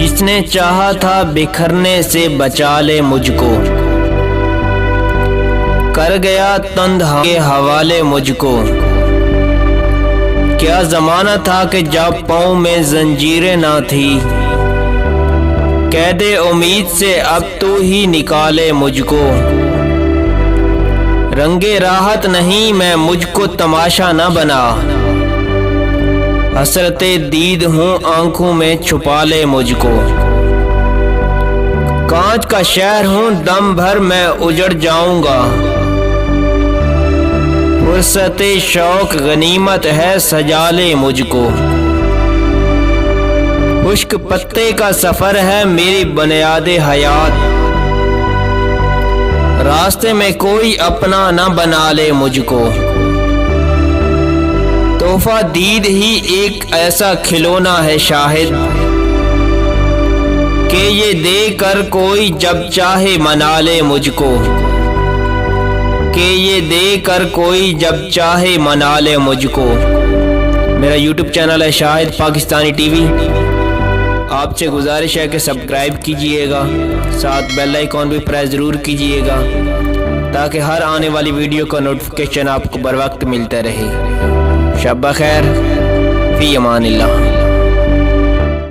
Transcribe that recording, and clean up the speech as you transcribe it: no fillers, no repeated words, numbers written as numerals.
जिसने चाहा था बिखरने से बचा ले मुझको, कर गया तन्हा के हवाले मुझको। क्या ज़माना था कि जब पाँव में जंजीरें ना थी, कैदे उम्मीद से अब तू ही निकाले मुझको। रंगे राहत नहीं मैं मुझको तमाशा न बना, हसरते दीद हूँ आंखों में छुपा ले मुझको। कांच का शहर हूँ दम भर मैं उजड़ जाऊंगा, फुर्सते शौक गनीमत है सजा ले मुझको। खुश्क पत्ते का सफर है मेरी बुनियादे हयात, रास्ते में कोई अपना न बना ले मुझको। तोहफा दीद ही एक ऐसा खिलौना है शाहिद, कि ये देकर कोई जब चाहे मना ले मुझको। कि ये देकर कोई जब चाहे मना ले मुझको। मेरा YouTube चैनल है शाहिद पाकिस्तानी टीवी। आपसे गुजारिश है कि सब्सक्राइब कीजिएगा, साथ बेल आइकॉन भी प्रेस ज़रूर कीजिएगा, ताकि हर आने वाली वीडियो का नोटिफिकेशन आपको बर वक्त मिलता रहे। शब खैर, फी अमानिल्लाह।